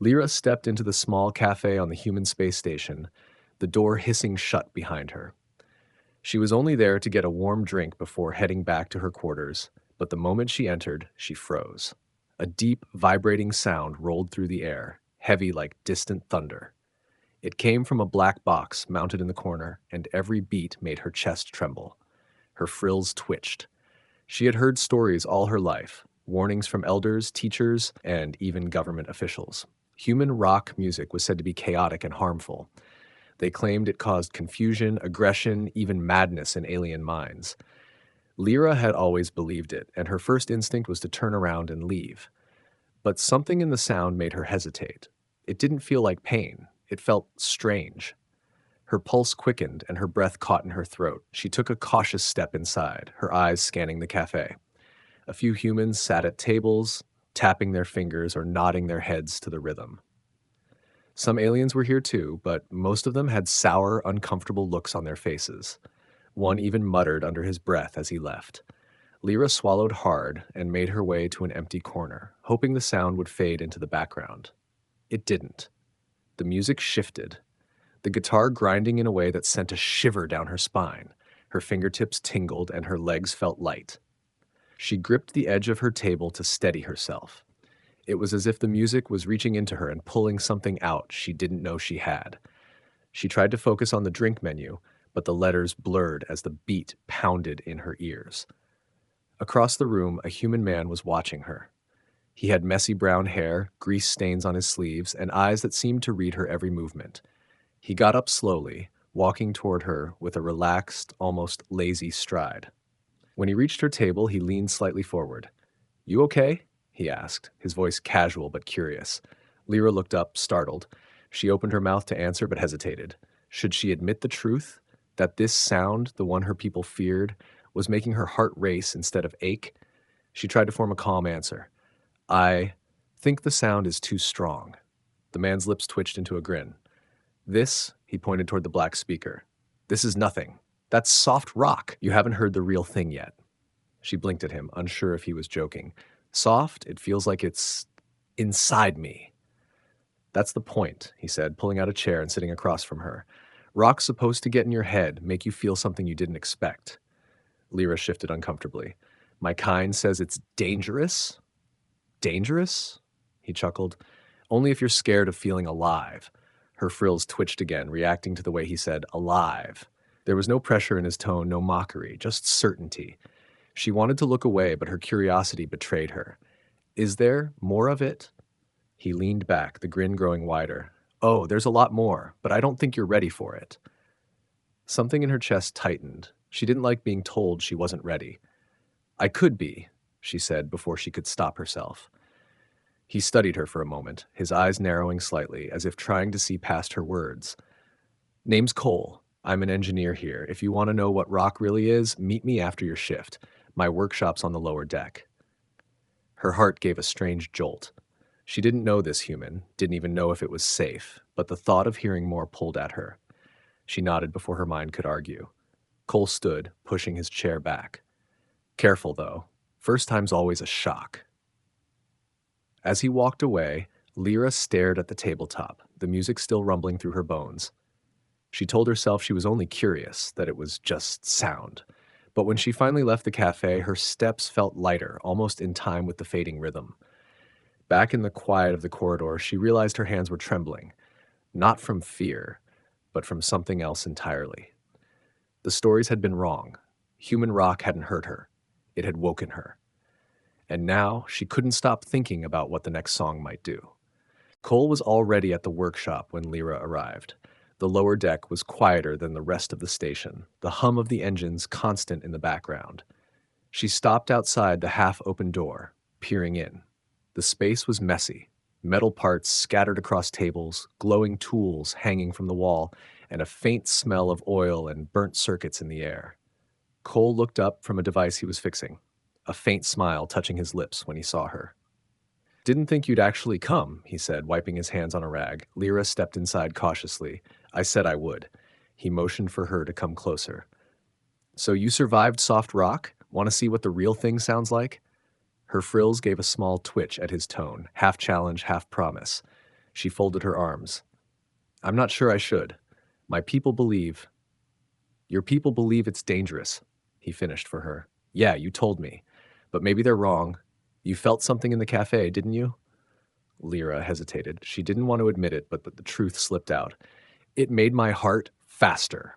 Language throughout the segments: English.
Lyra stepped into the small cafe on the human space station, the door hissing shut behind her. She was only there to get a warm drink before heading back to her quarters, but the moment she entered, she froze. A deep, vibrating sound rolled through the air, heavy like distant thunder. It came from a black box mounted in the corner, and every beat made her chest tremble. Her frills twitched. She had heard stories all her life, warnings from elders, teachers, and even government officials. Human rock music was said to be chaotic and harmful. They claimed it caused confusion, aggression, even madness in alien minds. Lyra had always believed it, and her first instinct was to turn around and leave. But something in the sound made her hesitate. It didn't feel like pain. It felt strange. Her pulse quickened and her breath caught in her throat. She took a cautious step inside, her eyes scanning the cafe. A few humans sat at tables, tapping their fingers or nodding their heads to the rhythm. Some aliens were here too, but most of them had sour, uncomfortable looks on their faces. One even muttered under his breath as he left. Lyra swallowed hard and made her way to an empty corner, hoping the sound would fade into the background. It didn't. The music shifted, the guitar grinding in a way that sent a shiver down her spine. Her fingertips tingled and her legs felt light. She gripped the edge of her table to steady herself. It was as if the music was reaching into her and pulling something out she didn't know she had. She tried to focus on the drink menu, but the letters blurred as the beat pounded in her ears. Across the room, a human man was watching her. He had messy brown hair, grease stains on his sleeves, and eyes that seemed to read her every movement. He got up slowly, walking toward her with a relaxed, almost lazy stride. When he reached her table, he leaned slightly forward. "You okay?" he asked, his voice casual but curious. Lyra looked up, startled. She opened her mouth to answer but hesitated. Should she admit the truth? That this sound, the one her people feared, was making her heart race instead of ache? She tried to form a calm answer. "I think the sound is too strong." The man's lips twitched into a grin. "This," he pointed toward the black speaker, "this is nothing. That's soft rock. You haven't heard the real thing yet." She blinked at him, unsure if he was joking. "Soft? It feels like it's inside me." "That's the point," he said, pulling out a chair and sitting across from her. "Rock's supposed to get in your head, make you feel something you didn't expect." Lyra shifted uncomfortably. "My kind says it's dangerous?" "Dangerous?" He chuckled. "Only if you're scared of feeling alive." Her frills twitched again, reacting to the way he said alive. There was no pressure in his tone, no mockery, just certainty. She wanted to look away, but her curiosity betrayed her. "Is there more of it?" He leaned back, the grin growing wider. "Oh, there's a lot more, but I don't think you're ready for it." Something in her chest tightened. She didn't like being told she wasn't ready. "I could be," she said before she could stop herself. He studied her for a moment, his eyes narrowing slightly, as if trying to see past her words. "Name's Cole. I'm an engineer here. If you want to know what rock really is, meet me after your shift. My workshop's on the lower deck." Her heart gave a strange jolt. She didn't know this human, didn't even know if it was safe, but the thought of hearing more pulled at her. She nodded before her mind could argue. Cole stood, pushing his chair back. "Careful, though. First time's always a shock." As he walked away, Lyra stared at the tabletop, the music still rumbling through her bones. She told herself she was only curious, that it was just sound. But when she finally left the cafe, her steps felt lighter, almost in time with the fading rhythm. Back in the quiet of the corridor, she realized her hands were trembling, not from fear, but from something else entirely. The stories had been wrong. Human rock hadn't hurt her. It had woken her. And now she couldn't stop thinking about what the next song might do. Cole was already at the workshop when Lyra arrived. The lower deck was quieter than the rest of the station, the hum of the engines constant in the background. She stopped outside the half-open door, peering in. The space was messy, metal parts scattered across tables, glowing tools hanging from the wall, and a faint smell of oil and burnt circuits in the air. Cole looked up from a device he was fixing, a faint smile touching his lips when he saw her. "Didn't think you'd actually come," he said, wiping his hands on a rag. Lyra stepped inside cautiously. "I said I would." He motioned for her to come closer. "So you survived soft rock? Want to see what the real thing sounds like?" Her frills gave a small twitch at his tone, half challenge, half promise. She folded her arms. I'm not sure I should. My people believe. Your people believe it's dangerous, he finished for her. Yeah, you told me. But maybe they're wrong. You felt something in the cafe, didn't you? Lyra hesitated. She didn't want to admit it, but the truth slipped out. It made my heart faster.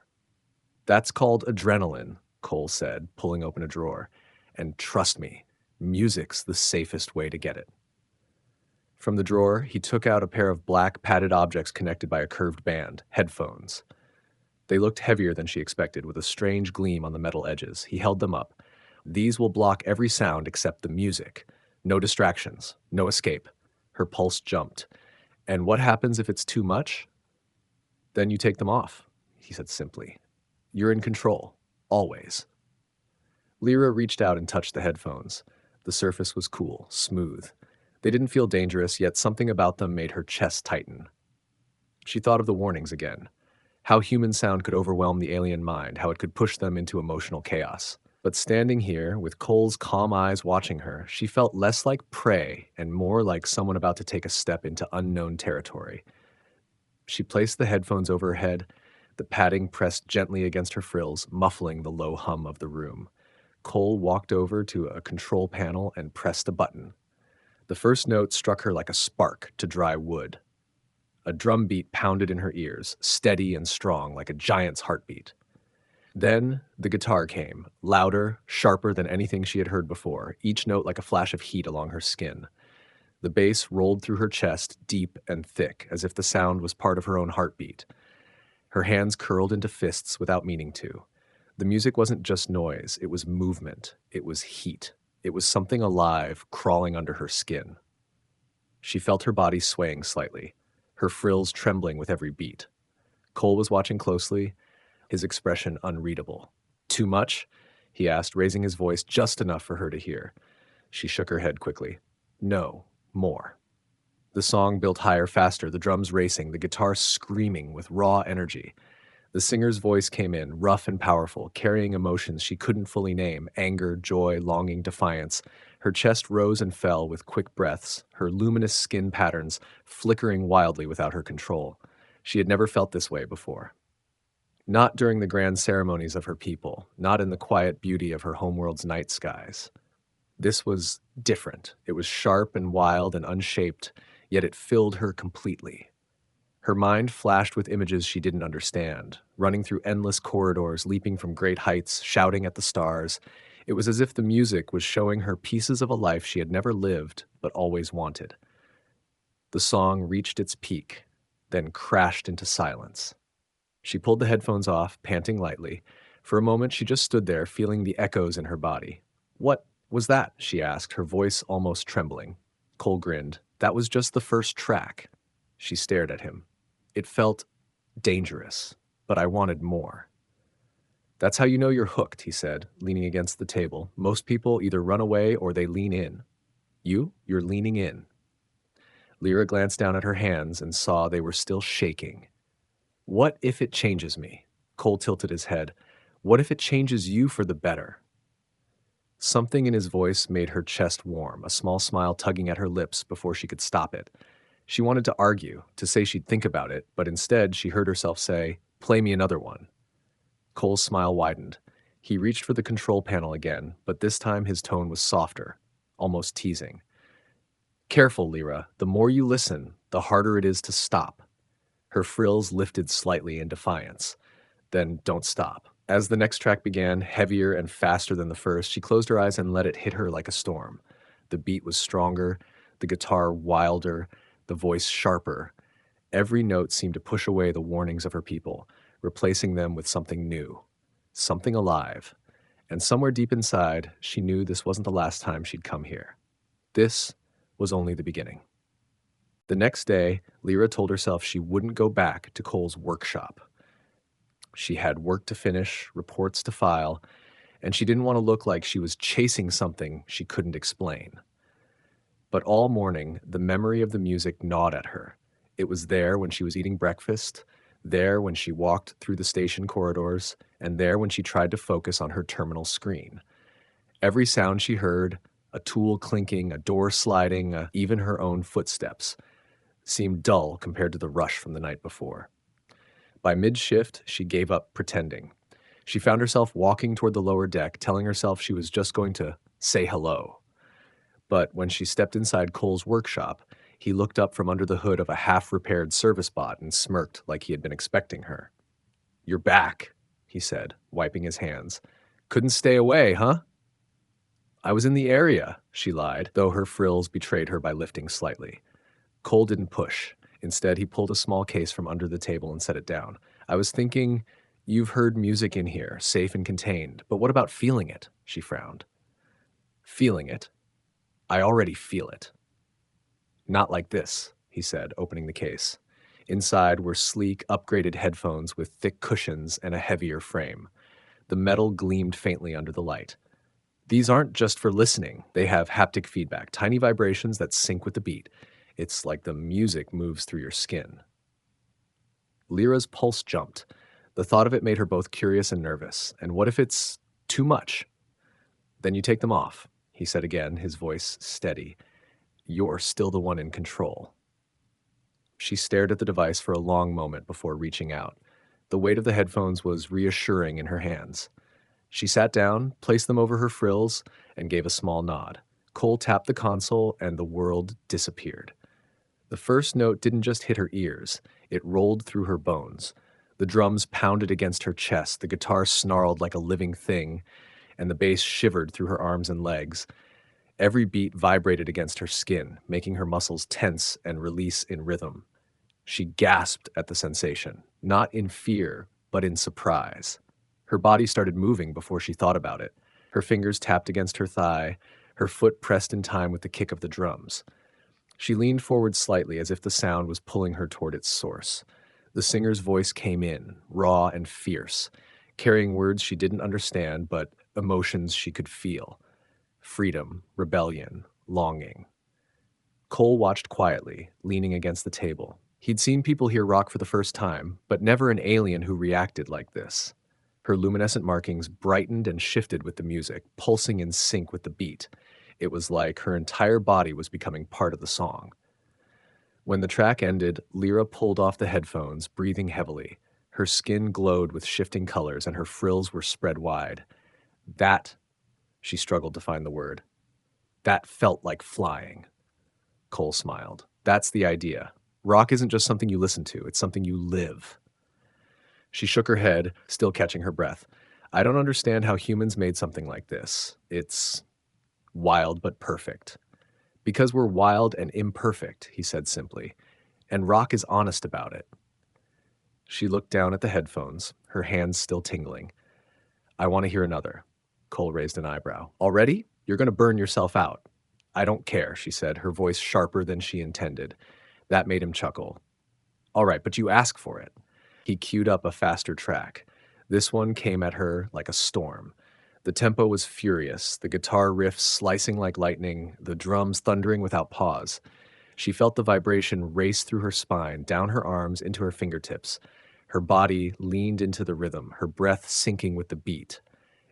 That's called adrenaline, Cole said, pulling open a drawer. And trust me, music's the safest way to get it. From the drawer, he took out a pair of black padded objects connected by a curved band, headphones. They looked heavier than she expected, with a strange gleam on the metal edges. He held them up. These will block every sound except the music. No distractions, no escape. Her pulse jumped. And what happens if it's too much? Then you take them off, he said simply. You're in control, always. Lyra reached out and touched the headphones. The surface was cool, smooth. They didn't feel dangerous, yet something about them made her chest tighten. She thought of the warnings again. How human sound could overwhelm the alien mind, how it could push them into emotional chaos. But standing here, with Cole's calm eyes watching her, she felt less like prey and more like someone about to take a step into unknown territory. She placed the headphones over her head, the padding pressed gently against her frills, muffling the low hum of the room. Cole walked over to a control panel and pressed a button. The first note struck her like a spark to dry wood. A drum beat pounded in her ears, steady and strong like a giant's heartbeat. Then the guitar came, louder, sharper than anything she had heard before, each note like a flash of heat along her skin. The bass rolled through her chest, deep and thick, as if the sound was part of her own heartbeat. Her hands curled into fists without meaning to. The music wasn't just noise, it was movement, it was heat. It was something alive crawling under her skin. She felt her body swaying slightly, her frills trembling with every beat. Cole was watching closely, his expression unreadable. Too much? He asked, raising his voice just enough for her to hear. She shook her head quickly. No, more. The song built higher, faster, the drums racing, the guitar screaming with raw energy. The singer's voice came in, rough and powerful, carrying emotions she couldn't fully name, anger, joy, longing, defiance. Her chest rose and fell with quick breaths, her luminous skin patterns flickering wildly without her control. She had never felt this way before. Not during the grand ceremonies of her people, not in the quiet beauty of her homeworld's night skies. This was different. It was sharp and wild and unshaped, yet it filled her completely. Her mind flashed with images she didn't understand, running through endless corridors, leaping from great heights, shouting at the stars. It was as if the music was showing her pieces of a life she had never lived, but always wanted. The song reached its peak, then crashed into silence. She pulled the headphones off, panting lightly. For a moment, she just stood there, feeling the echoes in her body. What was that? She asked, her voice almost trembling. Cole grinned. That was just the first track. She stared at him. It felt dangerous, but I wanted more. That's how you know you're hooked, he said, leaning against the table. Most people either run away or they lean in. You're leaning in. Lyra glanced down at her hands and saw they were still shaking. What if it changes me? Cole tilted his head. What if it changes you for the better? Something in his voice made her chest warm, a small smile tugging at her lips before she could stop it. She wanted to argue, to say she'd think about it, but instead she heard herself say, "Play me another one." Cole's smile widened. He reached for the control panel again, but this time his tone was softer, almost teasing. Careful, Lyra. The more you listen, the harder it is to stop. Her frills lifted slightly in defiance. Then don't stop. As the next track began, heavier and faster than the first, she closed her eyes and let it hit her like a storm. The beat was stronger, the guitar wilder, the voice sharper. Every note seemed to push away the warnings of her people, replacing them with something new, something alive. And somewhere deep inside, she knew this wasn't the last time she'd come here. This was only the beginning. The next day, Lyra told herself she wouldn't go back to Cole's workshop. She had work to finish, reports to file, and she didn't want to look like she was chasing something she couldn't explain. But all morning, the memory of the music gnawed at her. It was there when she was eating breakfast, there when she walked through the station corridors, and there when she tried to focus on her terminal screen. Every sound she heard, a tool clinking, a door sliding, even her own footsteps, seemed dull compared to the rush from the night before. By mid-shift, she gave up pretending. She found herself walking toward the lower deck, telling herself she was just going to say hello. But when she stepped inside Cole's workshop, he looked up from under the hood of a half-repaired service bot and smirked like he had been expecting her. "You're back," he said, wiping his hands. "Couldn't stay away, huh?" "I was in the area," she lied, though her frills betrayed her by lifting slightly. Cole didn't push. Instead, he pulled a small case from under the table and set it down. "I was thinking, you've heard music in here, safe and contained, but what about feeling it?" She frowned. "Feeling it? I already feel it." "Not like this," he said, opening the case. Inside were sleek, upgraded headphones with thick cushions and a heavier frame. The metal gleamed faintly under the light. "These aren't just for listening. They have haptic feedback, tiny vibrations that sync with the beat. It's like the music moves through your skin." Lyra's pulse jumped. The thought of it made her both curious and nervous. And what if it's too much? "Then you take them off," he said again, his voice steady. "You're still the one in control." She stared at the device for a long moment before reaching out. The weight of the headphones was reassuring in her hands. She sat down, placed them over her frills, and gave a small nod. Cole tapped the console, and the world disappeared. The first note didn't just hit her ears, it rolled through her bones. The drums pounded against her chest, the guitar snarled like a living thing, and the bass shivered through her arms and legs. Every beat vibrated against her skin, making her muscles tense and release in rhythm. She gasped at the sensation, not in fear, but in surprise. Her body started moving before she thought about it. Her fingers tapped against her thigh, her foot pressed in time with the kick of the drums. She leaned forward slightly as if the sound was pulling her toward its source. The singer's voice came in, raw and fierce, carrying words she didn't understand, but emotions she could feel. Freedom, rebellion, longing. Cole watched quietly, leaning against the table. He'd seen people hear rock for the first time, but never an alien who reacted like this. Her luminescent markings brightened and shifted with the music, pulsing in sync with the beat. It was like her entire body was becoming part of the song. When the track ended, Lyra pulled off the headphones, breathing heavily. Her skin glowed with shifting colors, and her frills were spread wide. She struggled to find the word. "That felt like flying." Cole smiled. "That's the idea. Rock isn't just something you listen to, it's something you live." She shook her head, still catching her breath. "I don't understand how humans made something like this. It's wild but perfect." "Because we're wild and imperfect," he said simply, "and rock is honest about it." She looked down at the headphones, her hands still tingling. "I want to hear another." Cole raised an eyebrow. "Already? You're going to burn yourself out." "I don't care," she said, her voice sharper than she intended. That made him chuckle. "All right, but you ask for it." He queued up a faster track. This one came at her like a storm. The tempo was furious, the guitar riffs slicing like lightning, the drums thundering without pause. She felt the vibration race through her spine, down her arms, into her fingertips. Her body leaned into the rhythm, her breath syncing with the beat.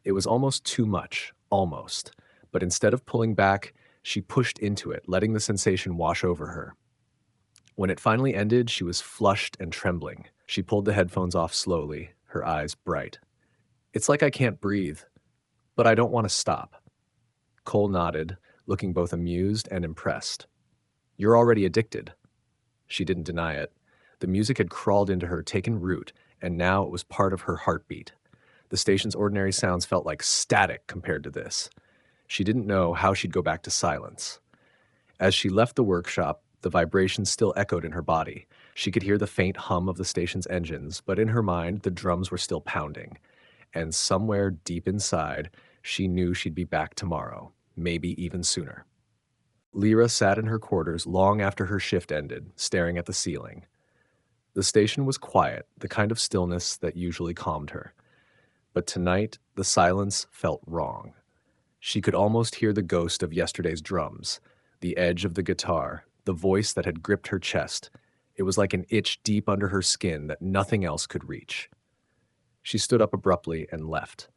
It was almost too much, almost. But instead of pulling back, she pushed into it, letting the sensation wash over her. When it finally ended, she was flushed and trembling. She pulled the headphones off slowly, her eyes bright. "It's like I can't breathe, but I don't want to stop." Cole nodded, looking both amused and impressed. "You're already addicted." She didn't deny it. The music had crawled into her, taken root, and now it was part of her heartbeat. The station's ordinary sounds felt like static compared to this. She didn't know how she'd go back to silence. As she left the workshop, the vibrations still echoed in her body. She could hear the faint hum of the station's engines, but in her mind, the drums were still pounding. And somewhere deep inside, she knew she'd be back tomorrow, maybe even sooner. Lyra sat in her quarters long after her shift ended, staring at the ceiling. The station was quiet, the kind of stillness that usually calmed her. But tonight, the silence felt wrong. She could almost hear the ghost of yesterday's drums, the edge of the guitar, the voice that had gripped her chest. It was like an itch deep under her skin that nothing else could reach. She stood up abruptly and left.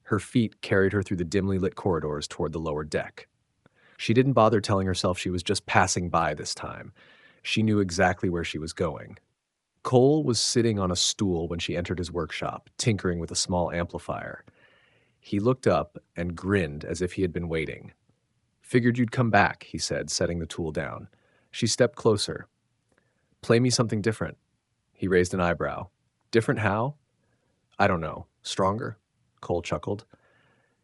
Her feet carried her through the dimly lit corridors toward the lower deck. She didn't bother telling herself she was just passing by this time. She knew exactly where she was going. Cole was sitting on a stool when she entered his workshop, tinkering with a small amplifier. He looked up and grinned as if he had been waiting. "Figured you'd come back," he said, setting the tool down. She stepped closer. "Play me something different." He raised an eyebrow. "Different how?" "I don't know. Stronger?" Cole chuckled.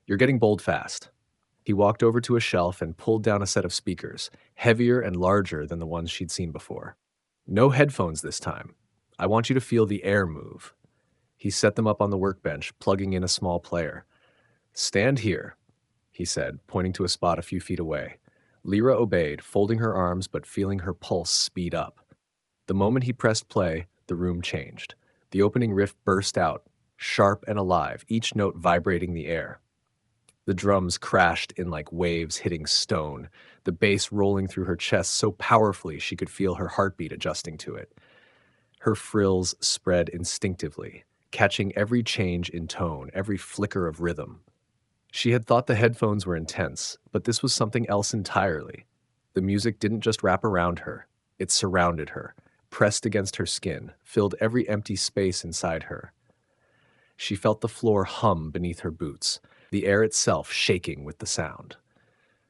"You're getting bold fast." He walked over to a shelf and pulled down a set of speakers, heavier and larger than the ones she'd seen before. "No headphones this time. I want you to feel the air move." He set them up on the workbench, plugging in a small player. "Stand here," he said, pointing to a spot a few feet away. Lyra obeyed, folding her arms but feeling her pulse speed up. The moment he pressed play, the room changed. The opening riff burst out, sharp and alive, each note vibrating the air. The drums crashed in like waves hitting stone, the bass rolling through her chest so powerfully she could feel her heartbeat adjusting to it. Her frills spread instinctively, catching every change in tone, every flicker of rhythm. She had thought the headphones were intense, but this was something else entirely. The music didn't just wrap around her, it surrounded her, pressed against her skin, filled every empty space inside her. She felt the floor hum beneath her boots, the air itself shaking with the sound.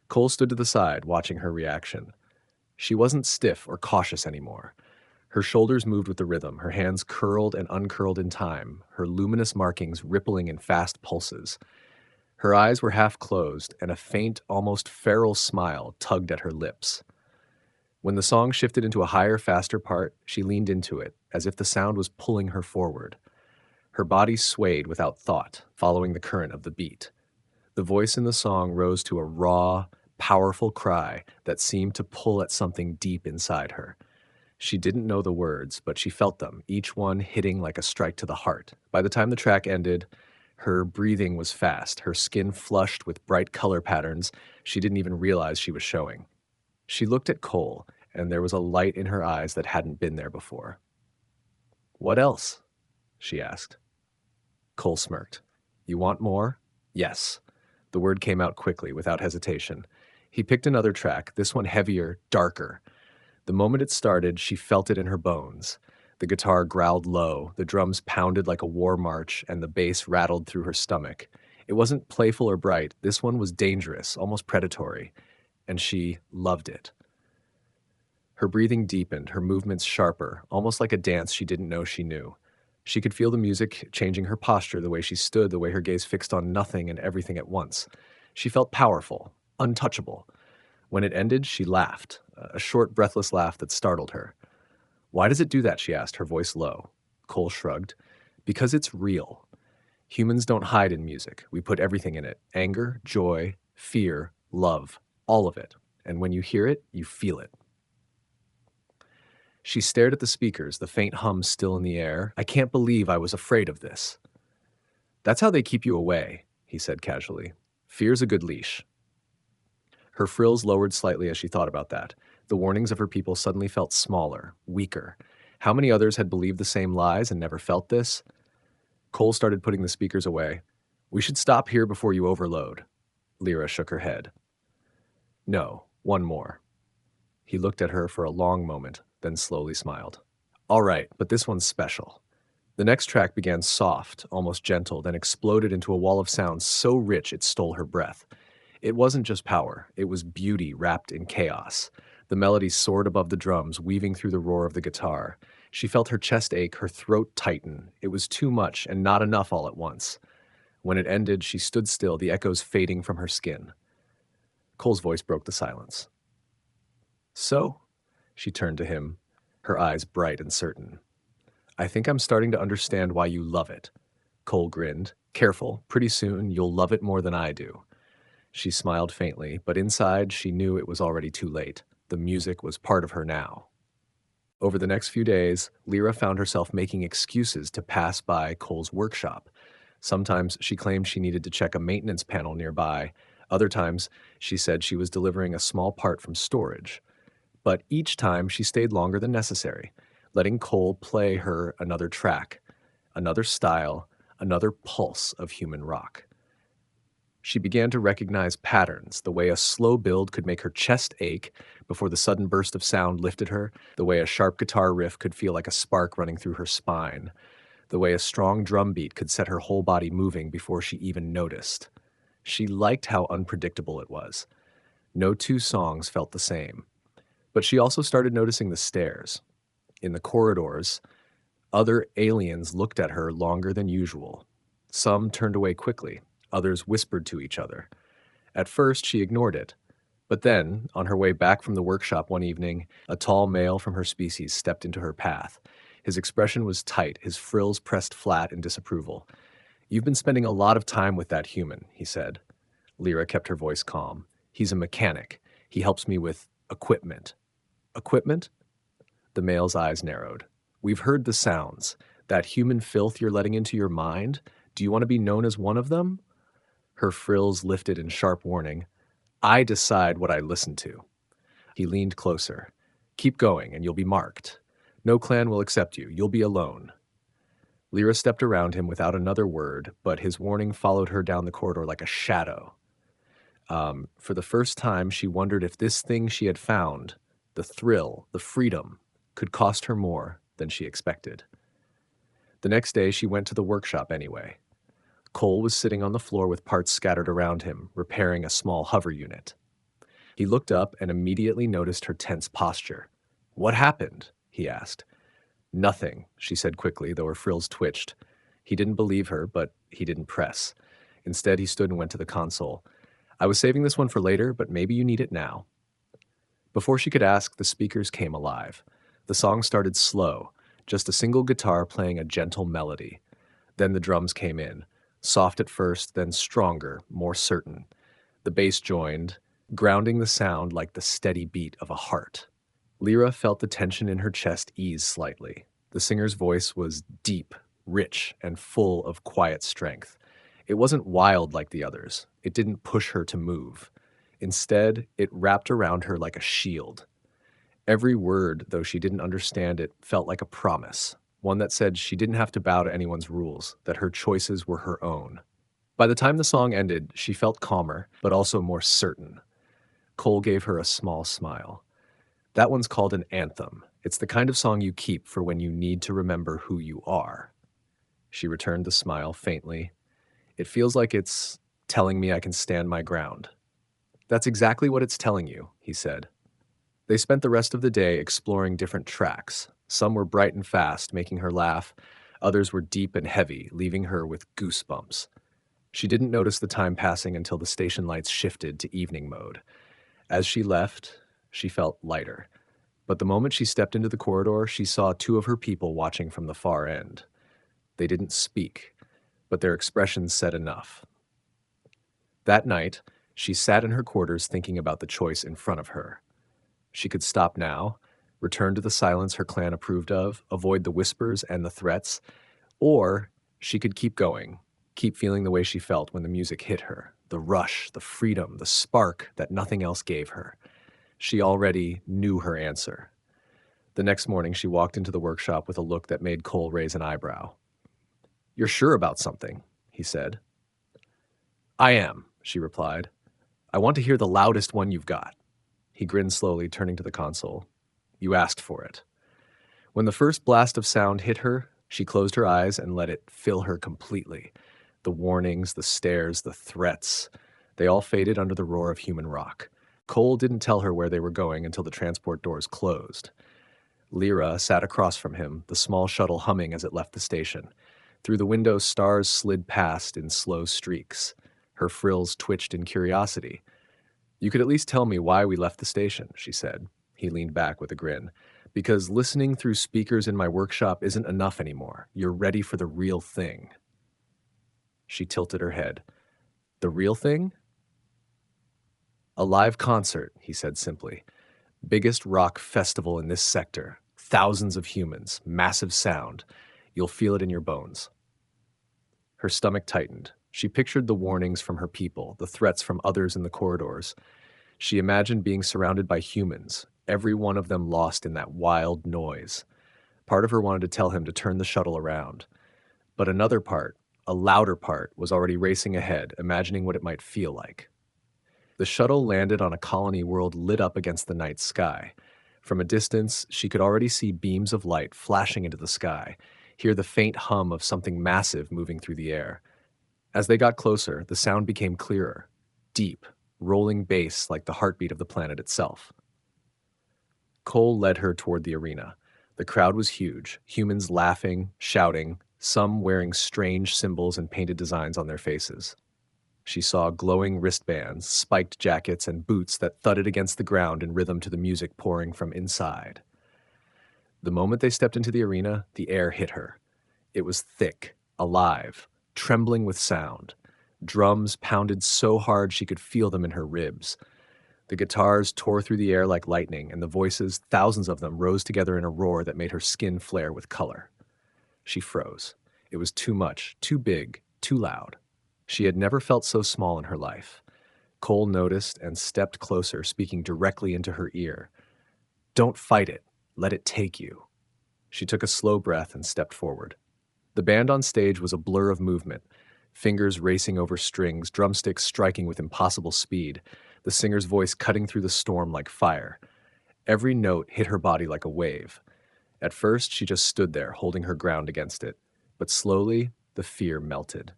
Cole stood to the side, watching her reaction. She wasn't stiff or cautious anymore. Her shoulders moved with the rhythm, her hands curled and uncurled in time, her luminous markings rippling in fast pulses. Her eyes were half closed, and a faint, almost feral smile tugged at her lips. When the song shifted into a higher, faster part, she leaned into it, as if the sound was pulling her forward. Her body swayed without thought, following the current of the beat. The voice in the song rose to a raw, powerful cry that seemed to pull at something deep inside her. She didn't know the words, but she felt them, each one hitting like a strike to the heart. By the time the track ended, her breathing was fast, her skin flushed with bright color patterns she didn't even realize she was showing. She looked at Cole, and there was a light in her eyes that hadn't been there before. "What else?" she asked. Cole smirked. "You want more?" "Yes." The word came out quickly, without hesitation. He picked another track, this one heavier, darker. The moment it started, she felt it in her bones. The guitar growled low, the drums pounded like a war march, and the bass rattled through her stomach. It wasn't playful or bright. This one was dangerous, almost predatory, and she loved it. Her breathing deepened, her movements sharper, almost like a dance she didn't know she knew. She could feel the music changing her posture, the way she stood, the way her gaze fixed on nothing and everything at once. She felt powerful, untouchable. When it ended, she laughed, a short, breathless laugh that startled her. "Why does it do that?" she asked, her voice low. Cole shrugged. "Because it's real. Humans don't hide in music. We put everything in it. Anger, joy, fear, love, all of it. And when you hear it, you feel it." She stared at the speakers, the faint hum still in the air. "I can't believe I was afraid of this." "That's how they keep you away," he said casually. "Fear's a good leash." Her frills lowered slightly as she thought about that. The warnings of her people suddenly felt smaller, weaker. How many others had believed the same lies and never felt this? Cole started putting the speakers away. "We should stop here before you overload." Lyra shook her head. "No, one more." He looked at her for a long moment, then slowly smiled. "All right, but this one's special." The next track began soft, almost gentle, then exploded into a wall of sound so rich it stole her breath. It wasn't just power, it was beauty wrapped in chaos. The melody soared above the drums, weaving through the roar of the guitar. She felt her chest ache, her throat tighten. It was too much and not enough all at once. When it ended, she stood still, the echoes fading from her skin. Cole's voice broke the silence. "So?" She turned to him, her eyes bright and certain. "I think I'm starting to understand why you love it." Cole grinned. "Careful, pretty soon you'll love it more than I do." She smiled faintly, but inside she knew it was already too late. The music was part of her now. Over the next few days, Lyra found herself making excuses to pass by Cole's workshop. Sometimes she claimed she needed to check a maintenance panel nearby. Other times, she said she was delivering a small part from storage. But each time she stayed longer than necessary, letting Cole play her another track, another style, another pulse of human rock. She began to recognize patterns, the way a slow build could make her chest ache before the sudden burst of sound lifted her, the way a sharp guitar riff could feel like a spark running through her spine, the way a strong drum beat could set her whole body moving before she even noticed. She liked how unpredictable it was. No two songs felt the same. But she also started noticing the stares. In the corridors, other aliens looked at her longer than usual. Some turned away quickly, others whispered to each other. At first, she ignored it. But then, on her way back from the workshop one evening, a tall male from her species stepped into her path. His expression was tight, his frills pressed flat in disapproval. "You've been spending a lot of time with that human," he said. Lyra kept her voice calm. "He's a mechanic. He helps me with equipment." "Equipment?" The male's eyes narrowed. "We've heard the sounds. That human filth you're letting into your mind? Do you want to be known as one of them?" Her frills lifted in sharp warning. "I decide what I listen to." He leaned closer. "Keep going, and you'll be marked. No clan will accept you. You'll be alone." Lyra stepped around him without another word, but his warning followed her down the corridor like a shadow. For the first time, she wondered if this thing she had found, the thrill, the freedom, could cost her more than she expected. The next day, she went to the workshop anyway. Cole was sitting on the floor with parts scattered around him, repairing a small hover unit. He looked up and immediately noticed her tense posture. "What happened?" he asked. "Nothing," she said quickly, though her frills twitched. He didn't believe her, but he didn't press. Instead, he stood and went to the console. "I was saving this one for later, but maybe you need it now." Before she could ask, the speakers came alive. The song started slow, just a single guitar playing a gentle melody. Then the drums came in, soft at first, then stronger, more certain. The bass joined, grounding the sound like the steady beat of a heart. Lyra felt the tension in her chest ease slightly. The singer's voice was deep, rich, and full of quiet strength. It wasn't wild like the others. It didn't push her to move. Instead, it wrapped around her like a shield. Every word, though she didn't understand it, felt like a promise, one that said she didn't have to bow to anyone's rules, that her choices were her own. By the time the song ended, she felt calmer, but also more certain. Cole gave her a small smile. "That one's called an anthem. It's the kind of song you keep for when you need to remember who you are." She returned the smile faintly. "It feels like it's telling me I can stand my ground." "That's exactly what it's telling you," he said. They spent the rest of the day exploring different tracks. Some were bright and fast, making her laugh. Others were deep and heavy, leaving her with goosebumps. She didn't notice the time passing until the station lights shifted to evening mode. As she left, she felt lighter. But the moment she stepped into the corridor, she saw two of her people watching from the far end. They didn't speak, but their expressions said enough. That night, she sat in her quarters thinking about the choice in front of her. She could stop now, return to the silence her clan approved of, avoid the whispers and the threats, or she could keep going, keep feeling the way she felt when the music hit her, the rush, the freedom, the spark that nothing else gave her. She already knew her answer. The next morning, she walked into the workshop with a look that made Cole raise an eyebrow. "You're sure about something?" he said. "I am," she replied. "I want to hear the loudest one you've got." He grinned slowly, turning to the console. "You asked for it." When the first blast of sound hit her, she closed her eyes and let it fill her completely. The warnings, the stares, the threats, they all faded under the roar of human rock. Cole didn't tell her where they were going until the transport doors closed. Lyra sat across from him, the small shuttle humming as it left the station. Through the window, stars slid past in slow streaks. Her frills twitched in curiosity. "You could at least tell me why we left the station," she said. He leaned back with a grin. "Because listening through speakers in my workshop isn't enough anymore. You're ready for the real thing." She tilted her head. "The real thing?" "A live concert," he said simply. "Biggest rock festival in this sector. Thousands of humans, massive sound. You'll feel it in your bones." Her stomach tightened. She pictured the warnings from her people, the threats from others in the corridors. She imagined being surrounded by humans, every one of them lost in that wild noise. Part of her wanted to tell him to turn the shuttle around. But another part, a louder part, was already racing ahead, imagining what it might feel like. The shuttle landed on a colony world lit up against the night sky. From a distance, she could already see beams of light flashing into the sky, hear the faint hum of something massive moving through the air. As they got closer, the sound became clearer, deep, rolling bass like the heartbeat of the planet itself. Cole led her toward the arena. The crowd was huge, humans laughing, shouting, some wearing strange symbols and painted designs on their faces. She saw glowing wristbands, spiked jackets, and boots that thudded against the ground in rhythm to the music pouring from inside. The moment they stepped into the arena, the air hit her. It was thick, alive, trembling with sound. Drums pounded so hard she could feel them in her ribs. The guitars tore through the air like lightning, and the voices, thousands of them, rose together in a roar that made her skin flare with color. She froze. It was too much, too big, too loud. She had never felt so small in her life. Cole noticed and stepped closer, speaking directly into her ear. "Don't fight it. Let it take you." She took a slow breath and stepped forward. The band on stage was a blur of movement, fingers racing over strings, drumsticks striking with impossible speed, the singer's voice cutting through the storm like fire. Every note hit her body like a wave. At first, she just stood there, holding her ground against it. But slowly, the fear melted.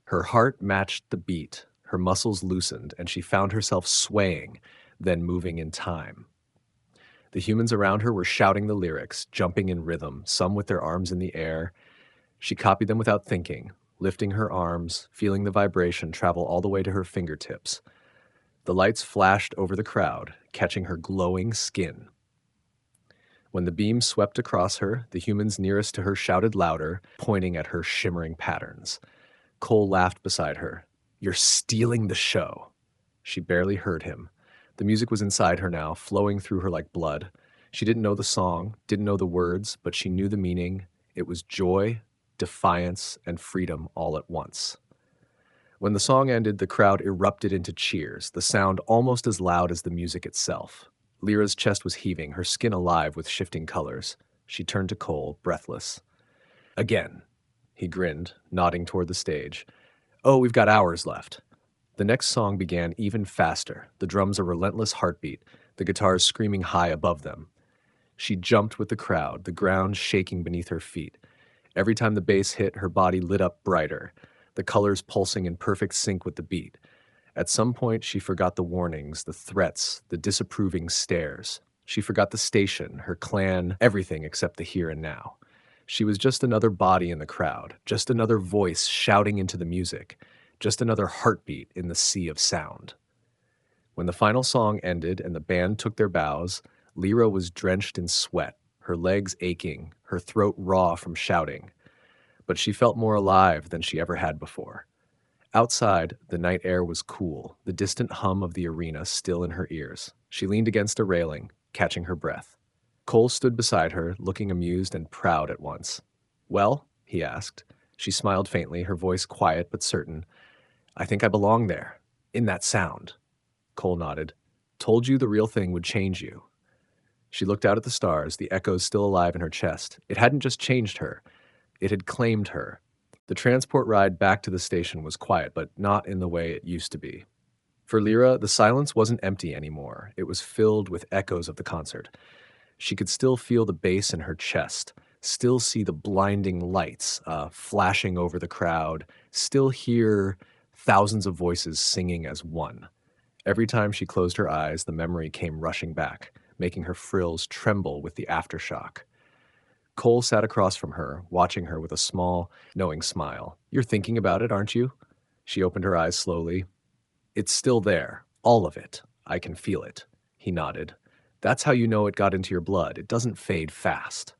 Her heart matched the beat, her muscles loosened, and she found herself swaying, then moving in time. The humans around her were shouting the lyrics, jumping in rhythm, some with their arms in the air. She copied them without thinking, lifting her arms, feeling the vibration travel all the way to her fingertips. The lights flashed over the crowd, catching her glowing skin. When the beam swept across her, the humans nearest to her shouted louder, pointing at her shimmering patterns. Cole laughed beside her. "You're stealing the show." She barely heard him. The music was inside her now, flowing through her like blood. She didn't know the song, didn't know the words, but she knew the meaning. It was joy, defiance, and freedom all at once. When the song ended, the crowd erupted into cheers, the sound almost as loud as the music itself. Lyra's chest was heaving, her skin alive with shifting colors. She turned to Cole, breathless. "Again." He grinned, nodding toward the stage. "Oh, we've got hours left." The next song began even faster, the drums a relentless heartbeat, the guitars screaming high above them. She jumped with the crowd, the ground shaking beneath her feet. Every time the bass hit, her body lit up brighter, the colors pulsing in perfect sync with the beat. At some point, she forgot the warnings, the threats, the disapproving stares. She forgot the station, her clan, everything except the here and now. She was just another body in the crowd, just another voice shouting into the music, just another heartbeat in the sea of sound. When the final song ended and the band took their bows, Lyra was drenched in sweat, her legs aching, her throat raw from shouting. But she felt more alive than she ever had before. Outside, the night air was cool, the distant hum of the arena still in her ears. She leaned against a railing, catching her breath. Cole stood beside her, looking amused and proud at once. "Well?" he asked. She smiled faintly, her voice quiet but certain. "I think I belong there, in that sound." Cole nodded. "Told you the real thing would change you." She looked out at the stars, the echoes still alive in her chest. It hadn't just changed her, it had claimed her. The transport ride back to the station was quiet, but not in the way it used to be. For Lyra, the silence wasn't empty anymore. It was filled with echoes of the concert. She could still feel the bass in her chest, still see the blinding lights flashing over the crowd, still hear thousands of voices singing as one. Every time she closed her eyes, the memory came rushing back, making her frills tremble with the aftershock. Cole sat across from her, watching her with a small, knowing smile. "You're thinking about it, aren't you?" She opened her eyes slowly. "It's still there, all of it. I can feel it." He nodded. "That's how you know it got into your blood. It doesn't fade fast."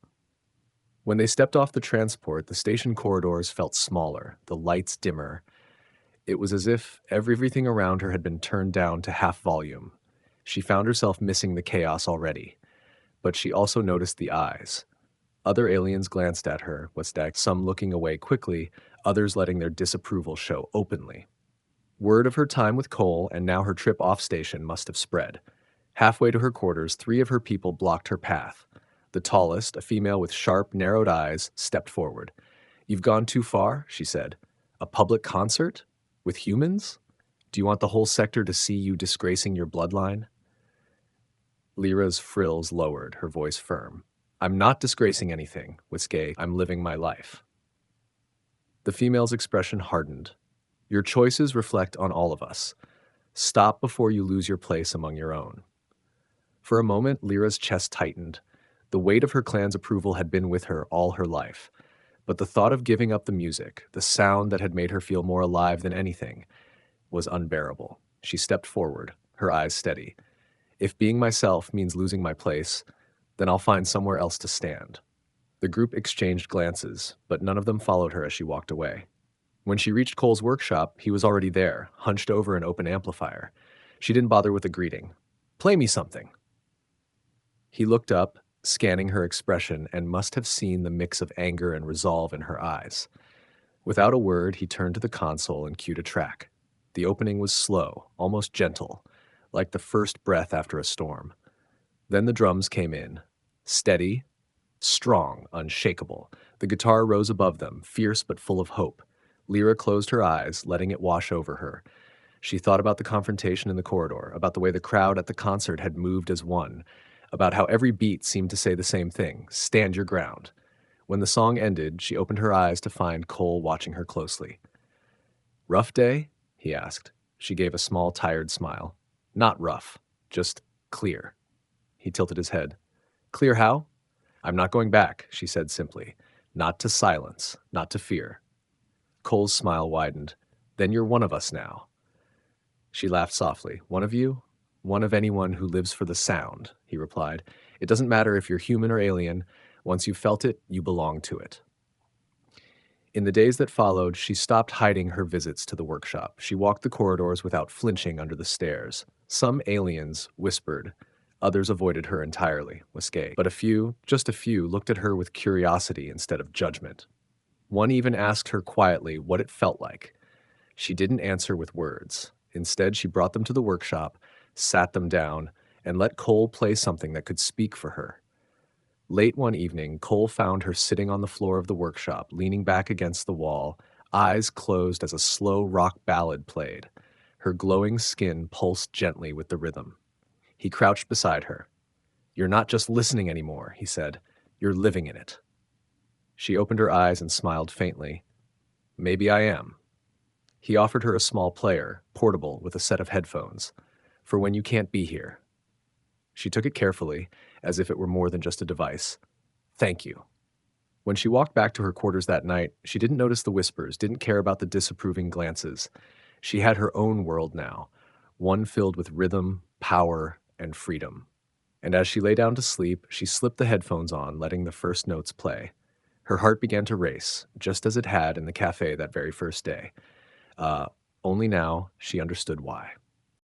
When they stepped off the transport, the station corridors felt smaller, the lights dimmer. It was as if everything around her had been turned down to half volume. She found herself missing the chaos already. But she also noticed the eyes. Other aliens glanced at her, some looking away quickly, others letting their disapproval show openly. Word of her time with Cole and now her trip off station must have spread. Halfway to her quarters, 3 of her people blocked her path. The tallest, a female with sharp, narrowed eyes, stepped forward. "You've gone too far," she said. A public concert? With humans? Do you want the whole sector to see you disgracing your bloodline? Lyra's frills lowered, her voice firm. I'm not disgracing anything, Whiskey. I'm living my life. The female's expression hardened. Your choices reflect on all of us. Stop before you lose your place among your own. For a moment, Lyra's chest tightened. The weight of her clan's approval had been with her all her life. But the thought of giving up the music, the sound that had made her feel more alive than anything, was unbearable. She stepped forward, her eyes steady. If being myself means losing my place, then I'll find somewhere else to stand. The group exchanged glances, but none of them followed her as she walked away. When she reached Cole's workshop, he was already there, hunched over an open amplifier. She didn't bother with a greeting. Play me something. He looked up, scanning her expression, and must have seen the mix of anger and resolve in her eyes. Without a word, he turned to the console and cued a track. The opening was slow, almost gentle, like the first breath after a storm. Then the drums came in, steady, strong, unshakable. The guitar rose above them, fierce but full of hope. Lyra closed her eyes, letting it wash over her. She thought about the confrontation in the corridor, about the way the crowd at the concert had moved as one, about how every beat seemed to say the same thing, stand your ground. When the song ended, she opened her eyes to find Cole watching her closely. Rough day? He asked. She gave a small, tired smile. Not rough, just clear. He tilted his head. Clear how? I'm not going back, she said simply. Not to silence, not to fear. Cole's smile widened. Then you're one of us now. She laughed softly. One of you? One of anyone who lives for the sound, he replied. It doesn't matter if you're human or alien. Once you've felt it, you belong to it. In the days that followed, she stopped hiding her visits to the workshop. She walked the corridors without flinching under the stairs. Some aliens whispered. Others avoided her entirely, Whiskey. But a few, just a few, looked at her with curiosity instead of judgment. One even asked her quietly what it felt like. She didn't answer with words. Instead, she brought them to the workshop, sat them down, and let Cole play something that could speak for her. Late one evening, Cole found her sitting on the floor of the workshop, leaning back against the wall, eyes closed as a slow rock ballad played. Her glowing skin pulsed gently with the rhythm. He crouched beside her. You're not just listening anymore, he said. You're living in it. She opened her eyes and smiled faintly. Maybe I am. He offered her a small player, portable, with a set of headphones, for when you can't be here. She took it carefully, as if it were more than just a device. Thank you. When she walked back to her quarters that night, she didn't notice the whispers, didn't care about the disapproving glances. She had her own world now, one filled with rhythm, power, and freedom. And as she lay down to sleep, she slipped the headphones on, letting the first notes play. Her heart began to race, just as it had in the cafe that very first day. Only now she understood why.